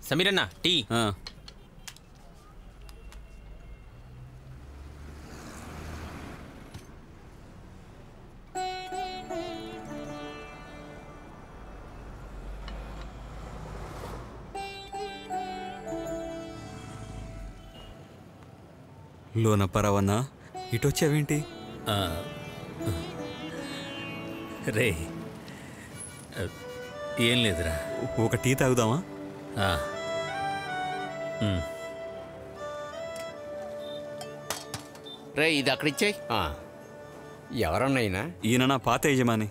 సమీరన్న tea. లోనప్పరావన్నా ఇటొచ్చావేంటి? రే ఏం లేదురా, ఒక టీ తాగుదామా? రే ఇది అక్కడిచ్చాయి. ఎవరన్నైనా? ఈయన నా పాత యజమాని.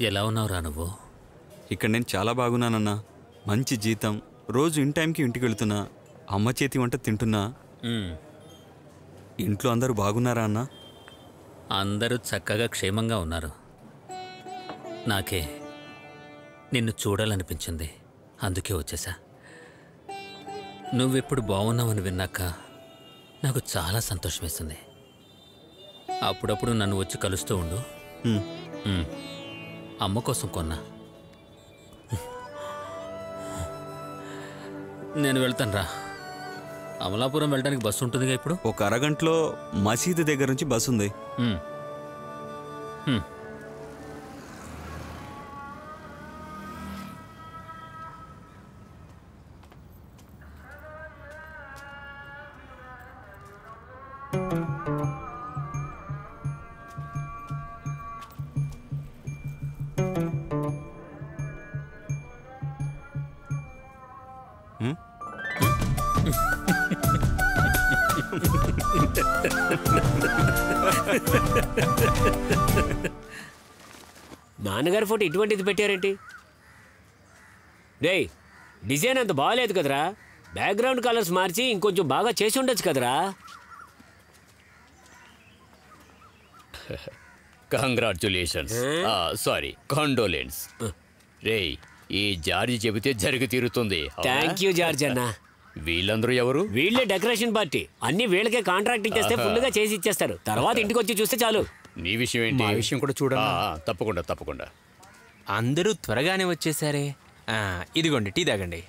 ఎలా ఉన్నావురా నువ్వు? ఇక్కడ నేను చాలా బాగున్నానన్నా. మంచి జీతం, రోజు ఇన్ టైంకి ఇంటికి వెళుతున్నా, అమ్మ చేతి వంట తింటున్నా. ఇంట్లో అందరూ బాగున్నారా అన్నా? అందరూ చక్కగా క్షేమంగా ఉన్నారు. నాకే నిన్ను చూడాలనిపించింది, అందుకే వచ్చేసా. నువ్వెప్పుడు బాగున్నావని విన్నాక నాకు చాలా సంతోషం వేస్తుంది. అప్పుడప్పుడు నన్ను వచ్చి కలుస్తూ ఉండు. అమ్మ కోసం కొన్నా. నేను వెళ్తాను రా. అమలాపురం వెళ్ళడానికి బస్సు ఉంటుందిగా ఇప్పుడు? ఒక అరగంటలో మసీదు దగ్గర నుంచి బస్సు ఉంది. నాన్నగారి ఫోటో ఇటువంటిది పెట్టారేంటి? డే డిజైన్ అంత బాగాలేదు కదరా. బ్యాక్గ్రౌండ్ కలర్స్ మార్చి ఇంకొంచెం బాగా చేసి ఉండొచ్చు కదరా. Congratulations, sorry condolence. రే ఈ జార్జి చెబితే జరిగి తీరుతుంది. థ్యాంక్ యూ జార్జ్ అన్న. వీళ్ళందరూ ఎవరు? వీళ్ళే డెకరేషన్ పార్టీ. అన్ని వీళ్ళకే కాంట్రాక్ట్ ఇచ్చేస్తే ఫుల్గా చేసి ఇచ్చేస్తారు. తర్వాత ఇంటికి వచ్చి చూస్తే చాలు. నీ విషయం ఏంటి? మా విషయం కూడా చూడండి. తప్పకుండా తప్పకుండా. అందరూ త్వరగానే వచ్చేసారే. ఇదిగోండి టీ తాగండి.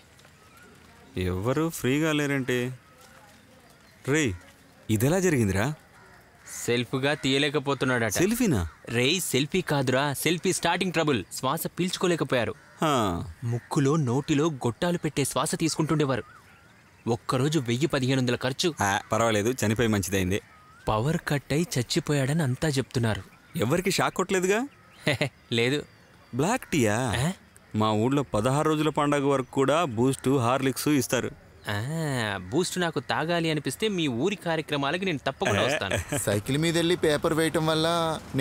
ఎవరు ఫ్రీగా లేరంటే? రే ఇదెలా జరిగిందిరా? సెల్ఫ్గా తీయలేకపోతున్నాడట. సెల్ఫీనా? రే సెల్ఫీ కాదురా, సెల్ఫీ స్టార్టింగ్ ట్రబుల్. శ్వాస పీల్చుకోలేకపోయారు. ముక్కులో నోటిలో గొట్టాలు పెట్టే శ్వాస తీసుకుంటుండేవారు. ఒక్కరోజు 1000-1500 ఖర్చు. పర్వాలేదు, చనిపోయి మంచిదైంది. పవర్ కట్ అయి చచ్చిపోయాడని అంతా చెప్తున్నారు. ఎవరికి షాక్ కొట్టలేదుగా? లేదు. బ్లాక్ టీయా? మా ఊళ్ళో 16 రోజుల పండగ వరకు కూడా బూస్ట్, హార్లిక్స్ ఇస్తారు. బూస్ట్ నాకు తాగాలి అనిపిస్తే మీ ఊరి కార్యక్రమాలకి నేను తప్పకుండా వస్తాను. సైకిల్ మీద వెళ్ళి పేపర్ వేయటం వల్ల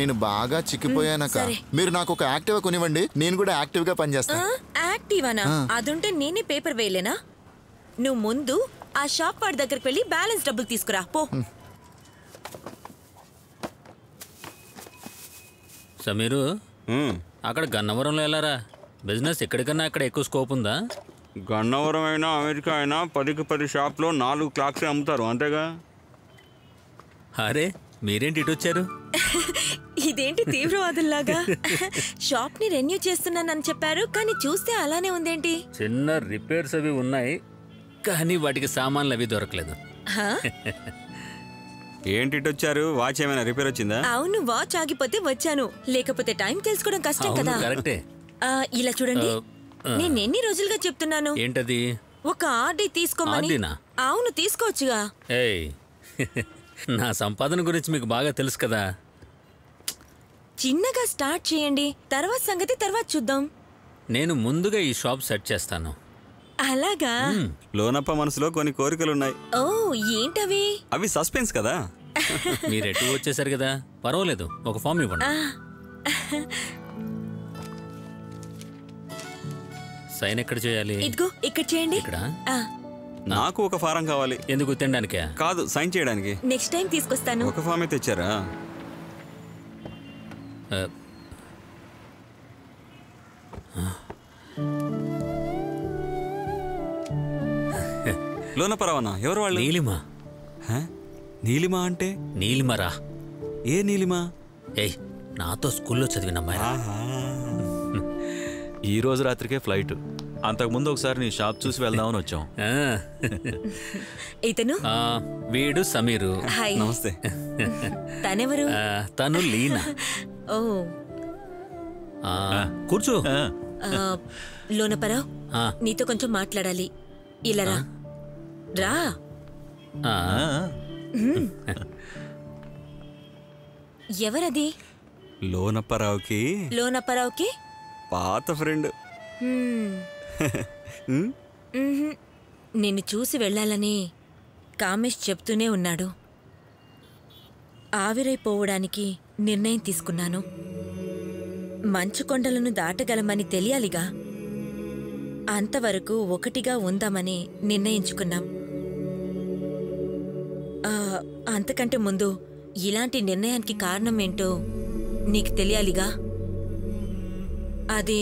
నేను బాగా చిక్కిపోయానక్క. మీరు నాకు ఒక యాక్టివ్ కొనివ్వండి, నేను కూడా యాక్టివ్ గా పనిచేస్తాను. యాక్టివానా? అదుంటే నేనే పేపర్ వేయలేనా? నువ్వు ముందు ఆ షాప్ వాడి దగ్గరికి వెళ్ళి బ్యాలెన్స్ డబ్బులు తీసుకురా పో. సమీరు, అక్కడ గన్నవరంలో వెళ్ళారా? బిజినెస్ ఎక్కడికన్నా అక్కడ ఎక్కువ స్కోప్ ఉందా? గన్నవరం అయినా అమెరికా అయినా 10కి 10 షాప్లో 4 క్లాక్స్ అమ్ముతారు, అంతేగా? అరే మీరేంటి ఇటు వచ్చారు? ఇదేంటి తీవ్రవాదుల్లాగా? షాప్ ని రెన్యూ చేస్తున్నానని చెప్పారు, కానీ చూస్తే అలానే ఉందేంటి? చిన్న రిపేర్స్ అవి ఉన్నాయి, కానీ వాటికి సామాన్లు అవి దొరకలేదు. ఏంటి ఇటు వచ్చారు? వాచ్ ఏమైనా రిపేర్ వచ్చిందా? అవును, వాచ్ ఆగిపోతే వచ్చాను. లేకపోతే టైం తెలుసుకోవడం కష్టం కదా. కరెక్టే. ఇలా చూడండి, నేను ఎన్ని రోజులుగా చెప్తున్నాను. ఏంటది? ఒక ఆర్డీ తీసుకోమని. అవును తీసుకోవచ్చుగా. ఏయ్ నా సంపాదన గురించి మీకు బాగా తెలుసు కదా. చిన్నగా స్టార్ట్ చేయండి, తర్వాత సంగతి తర్వాత చూద్దాం. నేను ముందుగా ఈ షాప్ సెట్ చేస్తాను. అలాగా? లోనప్ప మనసులో కొన్ని కోరికలున్నాయి. ఓ ఏంటవి? అవి సస్పెన్స్ కదా. మీరెటు వచ్చేసారు కదా, పర్వాలేదు, ఒక ఫామ్ ఇవ్వండి. సైన్ ఎక్కడ చేయాలి? ఇదిగో ఇక్కడ చేయండి. ఇక్కడ? నాకు ఒక ఫారం కావాలి. ఎందుకు? తినడానికే కాదు, సైన్ చేయడానికి. నెక్స్ట్ టైం తీసుకొస్తాను. ఒక ఫామే తెచ్చారా? లోనపరావనా? ఎవరు వాళ్ళు? నీలిమా. నీలిమా అంటే? నీలిమరా. ఏ నీలిమా? ఏయ్, నాతో స్కూల్లో చదివిన అమ్మాయి. ఈ రోజు రాత్రికే ఫ్లైట్. అంతకుముందు ఒకసారి నీ షాప్ చూసి వెళ్దామని వచ్చాం. ఇతను వీడు సమీరు. హాయ్. నమస్తే. తనెవరు? తను లీనా. ఓ, కూర్చో. లోనపరావు, నీతో కొంచెం మాట్లాడాలి. ఇలా రా. రా. ఎవరది? లోనపరావుకి పాత ఫ్రెండ్. నిన్ను చూసి వెళ్ళాలని కామేష్ చెప్తూనే ఉన్నాడు. ఆవిరైపోవడానికి నిర్ణయం తీసుకున్నాను. మంచు కొండలను దాటగలమని తెలియాలిగా. అంతవరకు ఒకటిగా ఉందామని నిర్ణయించుకున్నాం. అంతకంటే ముందు ఇలాంటి నిర్ణయానికి కారణం ఏంటో నీకు తెలియాలిగా. అది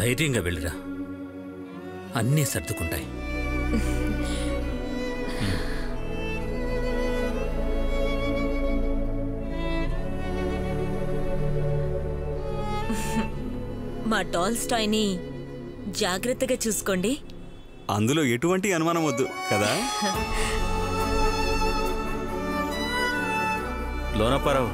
ధైర్యంగా వెళ్ళిరా, అన్నీ సర్దుకుంటాయి. మా టాల్స్టాయ్ని జాగ్రత్తగా చూసుకోండి. అందులో ఎటువంటి అనుమానం వద్దు కదా. లోనపరావు,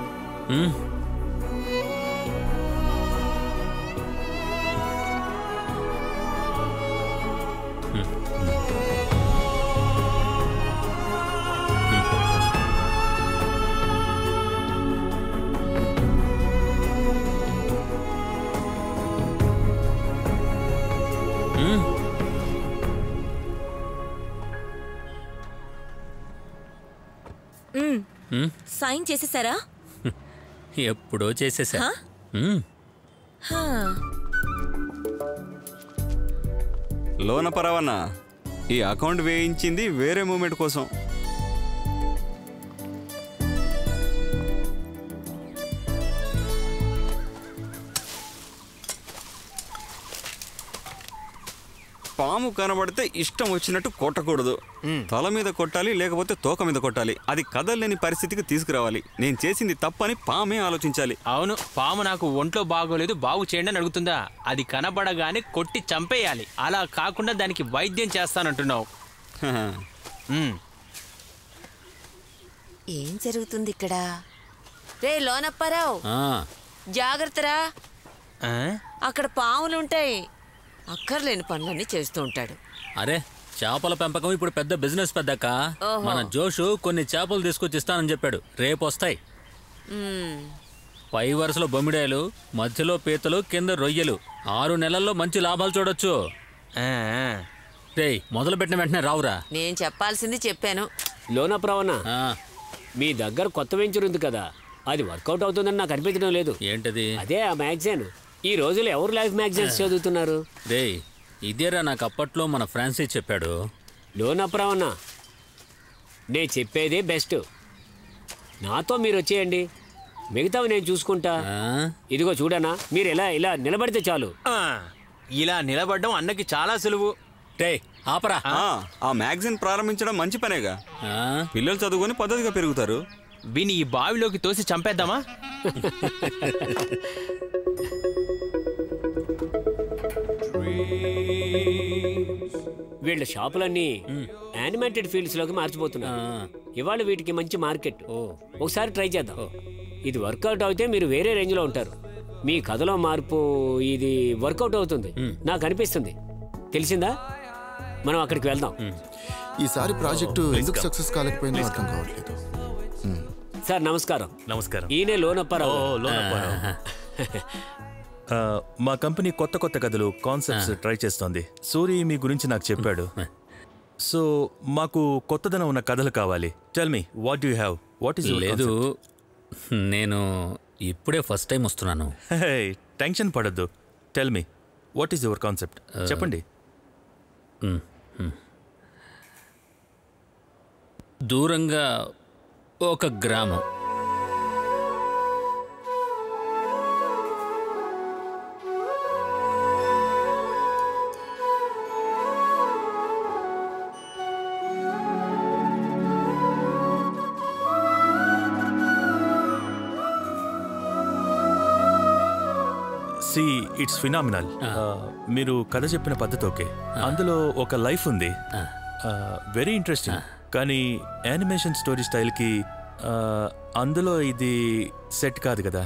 సైన్ చేసేసారా? ఎప్పుడో చేసేసా. లోనపరావన్నా, ఈ అకౌంట్ వేయించింది వేరే మూమెంట్ కోసం. పాము కనబడితే ఇష్టం వచ్చినట్టు కొట్టకూడదు. తల మీద కొట్టాలి, లేకపోతే తోక మీద కొట్టాలి. అది కదలలేని పరిస్థితికి తీసుకురావాలి. నేను చేసింది తప్పని పామే ఆలోచించాలి. అవును, పాము నాకు ఒంట్లో బాగోలేదు, బాగు చేయండి అని అడుగుతుందా? అది కనబడగానే కొట్టి చంపేయాలి. అలా కాకుండా దానికి వైద్యం చేస్తానంటున్నావు. ఏం జరుగుతుంది ఇక్కడ? రే లోనప్పారావు, జాగ్రత్తరా. అక్కడ పాములుంటాయి. అక్కర్లేని పనులన్నీ చేస్తూ ఉంటాడు. అరే, చేపల పెంపకం ఇప్పుడు పెద్ద బిజినెస్ పెద్దక్క. మన జోషు కొన్ని చేపలు తీసుకొచ్చి ఇస్తానని చెప్పాడు. రేపు వస్తాయి. పై వరుసలో బొమ్మిడాయలు, మధ్యలో పీతలు, కింద రొయ్యలు. 6 నెలల్లో మంచి లాభాలు చూడొచ్చు. రేయ్, మొదలు పెట్టిన వెంటనే రావురా. నేను చెప్పాల్సింది చెప్పాను. లోనప్రావణ, మీ దగ్గర కొత్త వెంచర్ ఉంది కదా, అది వర్కౌట్ అవుతుందని నాకు అనిపించడం లేదు. ఏంటది? అదే ఆ మ్యాగజైన్. ఈ రోజులు ఎవరు లైఫ్ మ్యాగజైన్స్ చదువుతున్నారు? రేయ్, ఇదేరా నాకు అప్పట్లో మన ఫ్రాన్సిస్ చెప్పాడు. లోనప్రావణ, నేను చెప్పేదే బెస్ట్. నాతో మీరు వచ్చేయండి, మిగతావి నేను చూసుకుంటా. ఇదిగో చూడనా, మీరు ఇలా నిలబడితే చాలు. ఇలా నిలబడడం అన్నకి చాలా సులువు. ఆపరా. ఆ మ్యాగజైన్ ప్రారంభించడం మంచి పనేగా. పిల్లలు చదువుకొని పద్ధతిగా పెరుగుతారు. వీని ఈ బావిలోకి తోసి చంపేద్దామా? వీళ్ళ షాపులన్నీ యానిమేటెడ్ ఫీల్డ్స్ లోకి మార్చిపోతున్నారు. ఇవాళ వీటికి మంచి మార్కెట్. ఒకసారి ట్రై చేద్దాం. ఇది వర్కౌట్ అయితే మీరు వేరే రేంజ్ లో ఉంటారు. మీ కథలో మార్పు ఇది వర్కౌట్ అవుతుంది నాకు అనిపిస్తుంది. తెలిసిందా? మనం అక్కడికి వెళ్దాం. ఈసారి ప్రాజెక్టు ఎందుకు సక్సెస్ కాలేకపోయిందో అర్థం కావట్లేదు. సార్ నమస్కారం. నమస్కారం. ఈయనే లోనప్పారావు. మా కంపెనీ కొత్త కథలు, కాన్సెప్ట్స్ ట్రై చేస్తోంది. సూరి మీ గురించి నాకు చెప్పాడు. సో మాకు కొత్తదనం ఉన్న కథలు కావాలి. Tell me, what do you have? What is your లేదు, నేను ఇప్పుడే ఫస్ట్ టైం వస్తున్నాను. టెన్షన్ పడద్దు. Tell me, what is your concept? చెప్పండి. దూరంగా ఒక గ్రామం. See it's phenomenal. మీరు కథ చెప్పిన పద్ధతి ఓకే, అందులో ఒక లైఫ్ ఉంది, వెరీ ఇంట్రెస్టింగ్. కానీ యానిమేషన్ స్టోరీ స్టైల్కి అందులో ఇది సెట్ కాదు కదా.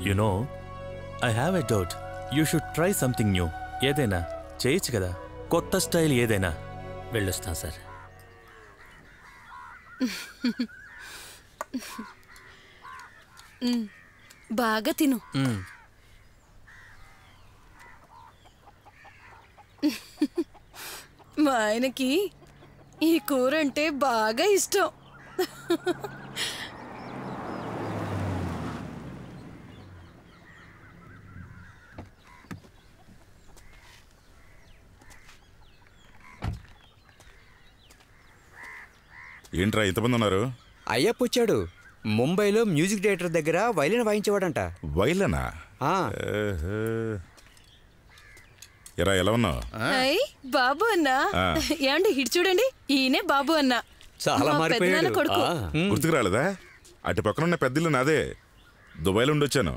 You know, I have a doubt. You should try something new. ఏదైనా చేయొచ్చు కదా, కొత్త స్టైల్ ఏదైనా. వెళ్ళొస్తాను సార్. బాగా తిను. మా ఆయనకి ఈ కూర అంటే బాగా ఇష్టం. ఏంట్రా ఇంతమంది ఉన్నారు? అయ్యప్ప వచ్చాడు. ముంబైలో మ్యూజిక్ డైరెక్టర్ దగ్గర వైలిన్ వాయించేవాడంట. వైలనా? ఎరా ఎలా ఉన్నావు? బాబు అన్న. ఏమండి ఇటు చూడండి, ఈయనే బాబు అన్న. చాలా మారిపోయాడు. గుర్తుకు రాలేదా? అటు పక్కన ఉన్న పెద్దలు నాదే. దుబాయ్లో ఉండొచ్చాను.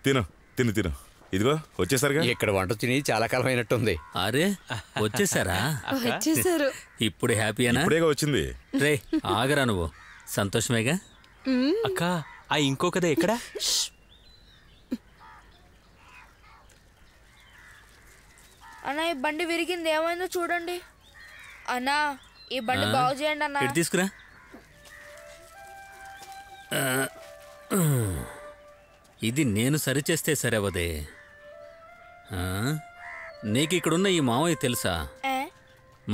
తిను తిను తిను. ఇదిగో వచ్చేసరిగా. ఇక్కడ వంట తిని చాలా కాలం అయినట్టుంది. అరే వచ్చేసారా? వచ్చేసారు. ఇప్పుడు హ్యాపీయేనా? ఇప్పుడేగా వచ్చింది. రే ఆగరా, నువ్వు సంతోషమేగా? అక్క ఆ ఇంకొకదే ఎక్కడ? అన్నా ఈ బండి విరిగింది, ఏమైందో చూడండి. అన్నా ఈ బండి బాగు చేయండి అన్నా. ఇటు తీసుకురా. ఇది నేను సరిచేస్తే సరేవదే. నీకు ఇక్కడున్న ఈ మావయ్య తెలుసా?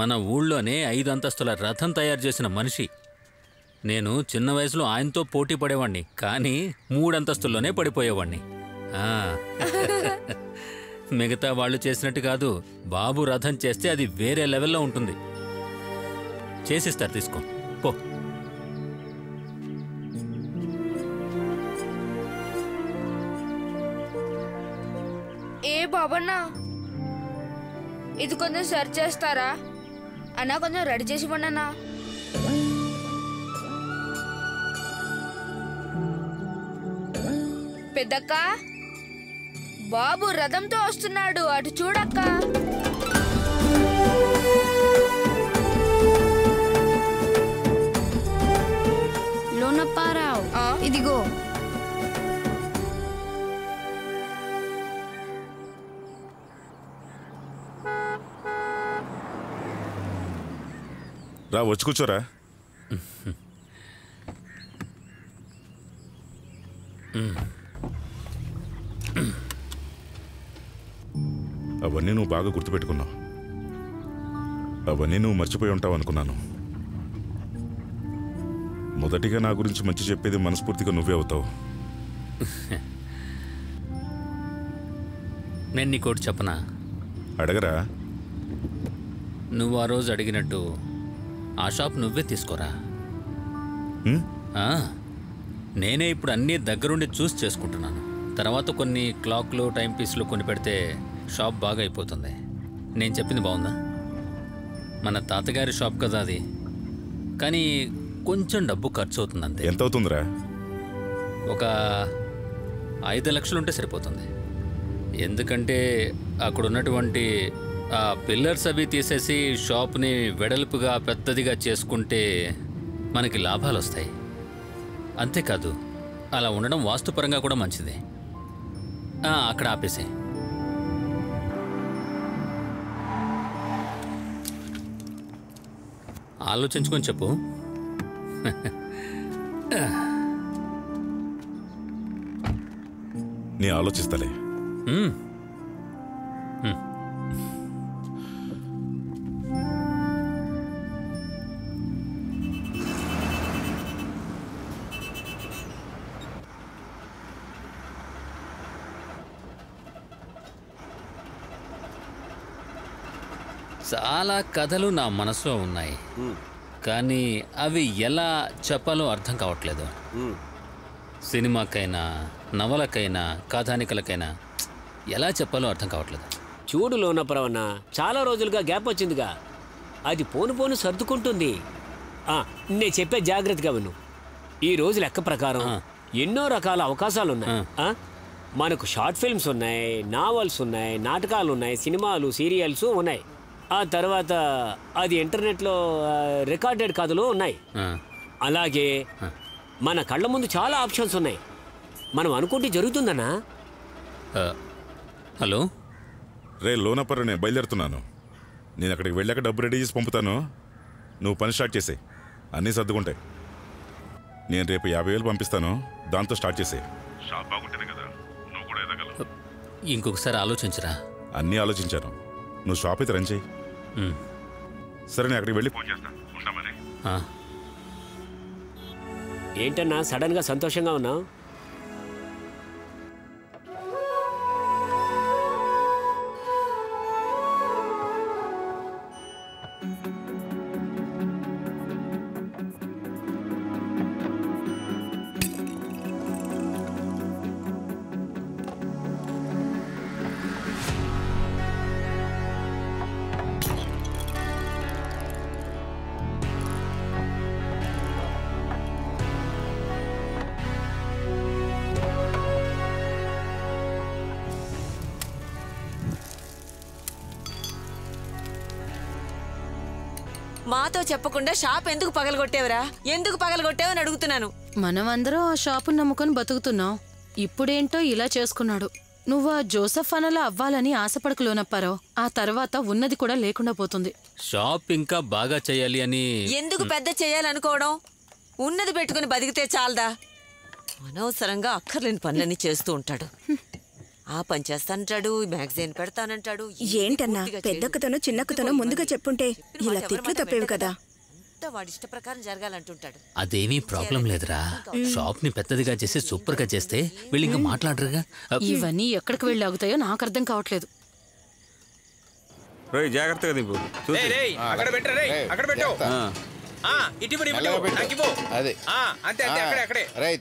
మన ఊళ్ళోనే 5 అంతస్తుల రథం తయారు చేసిన మనిషి. నేను చిన్న వయసులో ఆయనతో పోటీ పడేవాణ్ణి, కానీ 3 అంతస్తుల్లోనే పడిపోయేవాణ్ణి. మిగతా వాళ్ళు చేసినట్టు కాదు, బాబు రథం చేస్తే అది వేరే లెవెల్లో ఉంటుంది. చేసిస్తారు, తీసుకో పో. ఏ బాబన్నా, ఇది కొంచెం సరి చేస్తారా అన్నా? కొంచెం రెడీ చేసి ఇవ్వండి అన్నా. పెద్దక్క, బాబు రథంతో వస్తున్నాడు, అటు చూడక్క. లోనప్పారావు, ఇదిగో. రా వచ్చి కూర్చోరా. అవన్నీ నువ్వు బాగా గుర్తుపెట్టుకున్నావు. అవన్నీ నువ్వు మర్చిపోయి ఉంటావు అనుకున్నాను. మొదటిగా నా గురించి మంచి చెప్పేది మనస్ఫూర్తిగా నువ్వే అవుతావు. నేను నీకోటి చెప్పనా? అడగరా. నువ్వు ఆ రోజు అడిగినట్టు ఆ షాప్ నువ్వే తీసుకోరా. నేనే ఇప్పుడు అన్నీ దగ్గరుండి చూసి చేసుకుంటున్నాను. తర్వాత కొన్ని క్లాక్లు, టైం పీస్లు కొని పెడితే షాప్ బాగా అయిపోతుంది. నేను చెప్పింది బాగుందా? మన తాతగారి షాప్ కదా అది, కానీ కొంచెం డబ్బు ఖర్చు అవుతుంది అంతే. ఎంత అవుతుందిరా? ఒక 5 లక్షలు ఉంటే సరిపోతుంది. ఎందుకంటే అక్కడ ఉన్నటువంటి ఆ పిల్లర్స్ అవి తీసేసి షాప్ని వెడల్పుగా పెద్దదిగా చేసుకుంటే మనకి లాభాలు వస్తాయి. అంతేకాదు అలా ఉండడం వాస్తుపరంగా కూడా మంచిది. అక్కడ ఆపేసే. ఆలోచించుకొని చెప్పు. నీ ఆలోచిస్తలే. చాలా కథలు నా మనసులో ఉన్నాయి, కానీ అవి ఎలా చెప్పాలో అర్థం కావట్లేదు. సినిమాకైనా నవలకైనా కథానికలకైనా ఎలా చెప్పాలో అర్థం కావట్లేదు. చూడు లోనపరవన్న, చాలా రోజులుగా గ్యాప్ వచ్చిందిగా, అది పోను పోను సర్దుకుంటుంది. నేను చెప్పే జాగ్రత్తగా విను. ఈ రోజు లెక్క ప్రకారం ఎన్నో రకాల అవకాశాలు ఉన్నాయి. మనకు షార్ట్ ఫిల్మ్స్ ఉన్నాయి, నావల్స్ ఉన్నాయి, నాటకాలు ఉన్నాయి, సినిమాలు, సీరియల్స్ ఉన్నాయి. ఆ తర్వాత అది ఇంటర్నెట్లో రికార్డెడ్ కథలు ఉన్నాయి. అలాగే మన కళ్ళ ముందు చాలా ఆప్షన్స్ ఉన్నాయి. మనం అనుకుంటే జరుగుతుందన్నా. హలో రే లోనపర్ర, నేను బయలుదేరుతున్నాను. నేను అక్కడికి వెళ్ళాక డబ్బు రెడీ చేసి పంపుతాను. నువ్వు పని స్టార్ట్ చేసేయి, అన్నీ సర్దుకుంటాయి. నేను రేపు 50,000 పంపిస్తాను, దాంతో స్టార్ట్ చేసేయి. షాప్ బాగుంటుంది కదా, నువ్వు కూడా ఎదగలవు. ఇంకొకసారి ఆలోచించరా. అన్నీ ఆలోచించాను, నువ్వు షాప్ అయితే రన్ చేయి. సరే, నేను అక్కడికి వెళ్ళి ఫోన్ చేస్తాను. ఉంటామని. ఏంటన్నా సడన్గా సంతోషంగా ఉన్నావు? మాతో చెప్పకుండా షాప్ ఎందుకు పగలగొట్టేవరా? ఎందుకు పగలగొట్టావని అడుగుతున్నాను. మనమందరం ఆ షాపును నమ్ముకొని బతుకుతున్నాం. ఇప్పుడేంటో ఇలా చేసుకున్నాడు. నువ్వు ఆ జోసెఫ్ అనలా అవ్వాలని ఆశపడకు లోనప్పారావు. ఆ తర్వాత ఉన్నది కూడా లేకుండా పోతుంది. షాప్ ఇంకా బాగా చేయాలి అని ఎందుకు పెద్ద చేయాలనుకోవడం? ఉన్నది పెట్టుకుని బతికితే చాలదా? అనవసరంగా అక్కర్లేని పనులన్నీ చేస్తూ ఉంటాడు. ఆ పని చేస్తానంటాడు, మ్యాగజైన్ పెడతానంటాడు. ఏంటన్నా, పెద్దక్కతోనూ చిన్నక్కతోనూ ముందుగా చెప్పుంటే ఇలా తిట్లు తప్పేవి కదా. వాడి ఇష్ట ప్రకారం జరగాలంటుంటాడు. అదేమీ ప్రాబ్లం లేదురా. షాప్ ని పెద్దదిగా చేసి సూపర్ గా చేస్తే వీళ్ళు ఇంకా మాట్లాడరుగా. ఇవన్నీ ఎక్కడికి వెళ్ళి ఆగుతాయో నాకు అర్థం కావట్లేదు. జాగ్రత్తగా దింపు.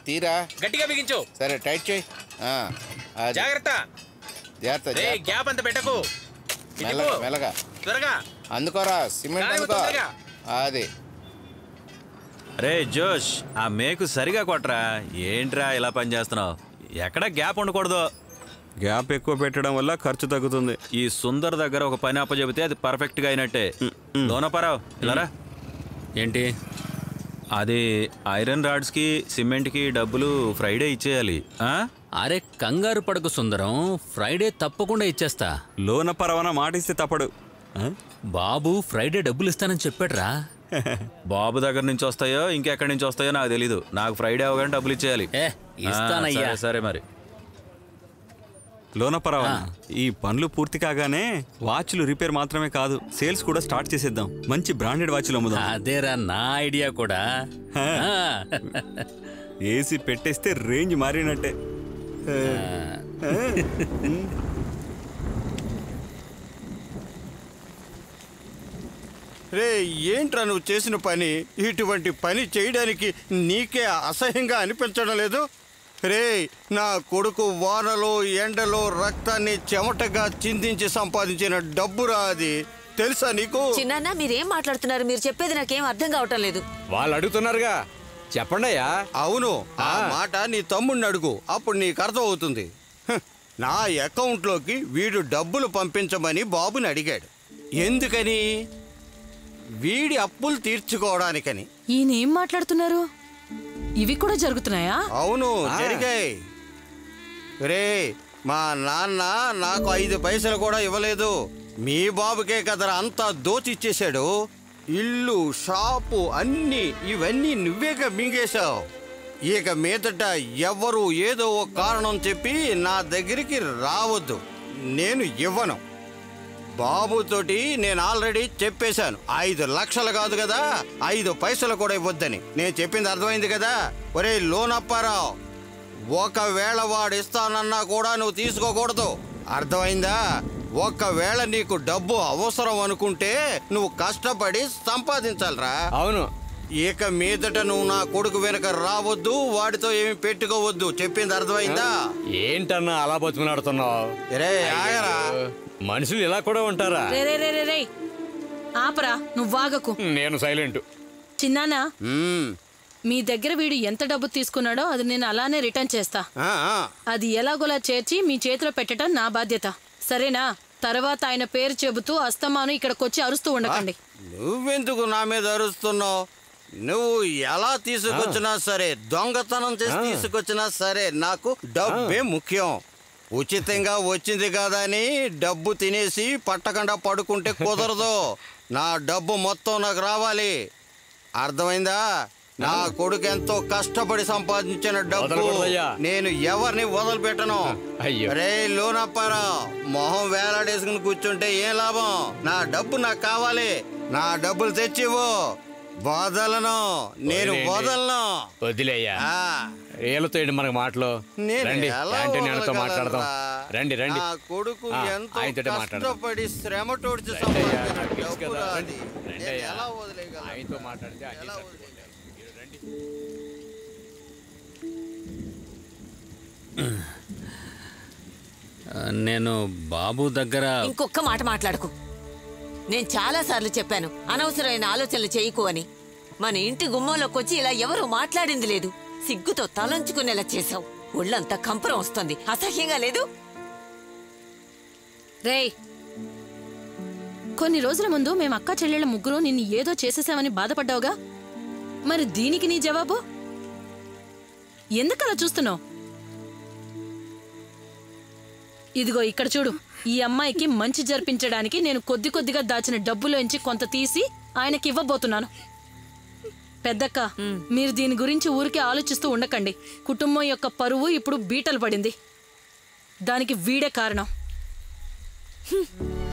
తీరా గట్టిగా బిగించు. సరే, టైట్ చేయి. జాగ్రత్త, గ్యాప్ అంత పెట్టకు. మెల్లగా త్వరగా అందుకోరా, సిమెంట్ అందుకో. అది రే జోష్, ఆ మేకు సరిగా కొట్టరా. ఏంట్రా ఇలా పని చేస్తున్నావు? ఎక్కడ గ్యాప్ ఉండకూడదు. గ్యాప్ ఎక్కువ పెట్టడం వల్ల ఖర్చు తగ్గుతుంది. ఈ సుందర్ దగ్గర ఒక పని అప్పచెబితే అది పర్ఫెక్ట్ గా అయినట్టే. లోనపరావు ఇలారా. ఏంటి అది? ఐరన్ రాడ్స్ కి సిమెంట్ కి డబ్బులు ఫ్రైడే ఇచ్చేయాలి. అరే కంగారు పడకు సుందరం, ఫ్రైడే తప్పకుండా ఇచ్చేస్తా. లోనపరవన మాట ఇస్తే తప్పడు. బాబు ఫ్రైడే డబ్బులు ఇస్తానని చెప్పాడురా. బాబు దగ్గర నుంచి వస్తాయో ఇంకెక్కడి నుంచి వస్తాయో నాకు తెలీదు. నాకు ఫ్రైడే అవగానే డబ్బులు ఇచ్చేయాలి. ఇస్తానయ్యా. సరే మరి. లోనపరవన, ఈ పనులు పూర్తి కాగానే వాచ్లు రిపేర్ మాత్రమే కాదు, సేల్స్ కూడా స్టార్ట్ చేసేద్దాం. మంచి బ్రాండెడ్ వాచ్లు అమ్ముదాం. అదేరా నా ఐడియా కూడా. ఏసీ పెట్టేస్తే రేంజ్ మారినట్టే. రే, ఏంట్రా నువ్వు చేసిన పని? ఇటువంటి పని చేయడానికి నీకే అసహ్యంగా అనిపించడం లేదు? రే, నా కొడుకు వానలో ఎండలో రక్తాన్ని చెమటగా చిందించి సంపాదించిన డబ్బురా అది. తెలుసా నీకు? చిన్న మీరేం మాట్లాడుతున్నారు? మీరు చెప్పేది నాకేం అర్థం కావటం లేదు. వాళ్ళు అడుగుతున్నారుగా, చెప్పండి అయ్యా. అవును, ఆ మాట నీ తమ్ముడిని అడుగు, అప్పుడు నీకు అర్థం అవుతుంది. నా అకౌంట్లోకి వీడు డబ్బులు పంపించమని బాబుని అడిగాడు. ఎందుకని? వీడి అప్పులు తీర్చుకోవడానికని. ఈయన ఏం మాట్లాడుతున్నారు? ఇవి కూడా జరుగుతున్నాయా? అవును, జరిగాయి. రే, మా నాన్న నాకు 5 పైసలు కూడా ఇవ్వలేదు. మీ బాబుకే కదరా అంతా దోచిచ్చేశాడు. ఇల్లు, షాపు అన్నీ ఇవన్నీ నువ్వేగా మింగేశావు. ఇక మీదట ఎవరు ఏదో ఒక కారణం చెప్పి నా దగ్గరికి రావద్దు, నేను ఇవ్వను. బాబుతోటి నేను ఆల్రెడీ చెప్పేశాను, 5 లక్షలు కాదు కదా, 5 పైసలు కూడా ఇవ్వద్దని. నేను చెప్పింది అర్థమైంది కదా? ఒరే లోనప్పారావు, ఒకవేళ వాడు ఇస్తానన్నా కూడా నువ్వు తీసుకోకూడదు, అర్థమైందా? ఒకవేళ నీకు డబ్బు అవసరం అనుకుంటే నువ్వు కష్టపడి సంపాదించాలరా. అవును. ఇక మీదట నువ్వు నా కొడుకు వెనక రావద్దు, వాడితో ఏమి పెట్టుకోవద్దు. చెప్పింది అర్థమైందా? ఏంటన్నా అలా బతుకులాడుతున్నావు? రే ఆగరా, మనుషులు ఇలా కూడా ఉంటారా? రే రే రే రే రే ఆపరా, నువ్వు వాగకు. నేను సైలెంట్. చిన్నానా, మీ దగ్గర వీడు ఎంత డబ్బు తీసుకున్నాడో అది నేను అలానే రిటర్న్ చేస్తా. అది ఎలాగోలా చేర్చి మీ చేతిలో పెట్టడం నా బాధ్యత, సరేనా? తర్వాత ఆయన పేరు చెబుతూ అస్తమాను ఇక్కడికొచ్చి అరుస్తూ ఉండకండి. నువ్వెందుకు నా మీద అరుస్తున్నావు? నువ్వు ఎలా తీసుకొచ్చినా సరే, దొంగతనం చేసి తీసుకొచ్చినా సరే, నాకు డబ్బే ముఖ్యం. ఉచితంగా వచ్చింది కదా అని డబ్బు తినేసి పట్టకుండా పడుకుంటే కుదరదు. నా డబ్బు మొత్తం నాకు రావాలి, అర్థమైందా? నా కొడుకు ఎంతో కష్టపడి సంపాదించిన డబ్బు నేను ఎవరిని వదిలిపెట్టను. రే లోనప్పారా, మొహం వేలాడేసుకుని కూర్చుంటే ఏం లాభం? నా డబ్బు నాకు కావాలి, నా డబ్బులు తెచ్చివ్వు. వదలను, నేను వదలను. వదిలేయ్యా, ఏళ్ళతో మనకు మాటలు. రండి యాంటోనీతో మాట్లాడదాం. రండి రండి. నా కొడుకు ఎంతో ఆయనతో మాట్లాడదాం. కష్టపడి శ్రమ తోడిచి ఎలా వదిలేయగలను? ఆయనతో మాట్లాడితే నేను బాబు దగ్గర ఇంకొక మాట మాట్లాడకు. నేను చాలా సార్లు చెప్పాను అనవసరమైన ఆలోచనలు చేయకు అని. మన ఇంటి గుమ్మంలోకి వచ్చి ఇలా ఎవరు మాట్లాడింది లేదు. సిగ్గుతో తలంచుకునేలా చేశావు. ఒళ్ళంతా కంపరం వస్తుంది, అసహ్యంగా లేదు? రేయ్, కొన్ని రోజుల ముందు మేము అక్క చెల్లెళ్ళ ముగ్గురు నిన్ను ఏదో చేసేసామని బాధపడ్డావుగా, మరి దీనికి నీ జవాబు? ఎందుకలా చూస్తున్నావు? ఇదిగో ఇక్కడ చూడు, ఈ అమ్మాయికి మంచి జరిపించడానికి నేను కొద్ది కొద్దిగా దాచిన డబ్బులోంచి కొంత తీసి ఆయనకి ఇవ్వబోతున్నాను. పెద్దక్క, మీరు దీని గురించి ఊరికే ఆలోచిస్తూ ఉండకండి. కుటుంబం యొక్క పరువు ఇప్పుడు బీటలు పడింది, దానికి వీడే కారణం.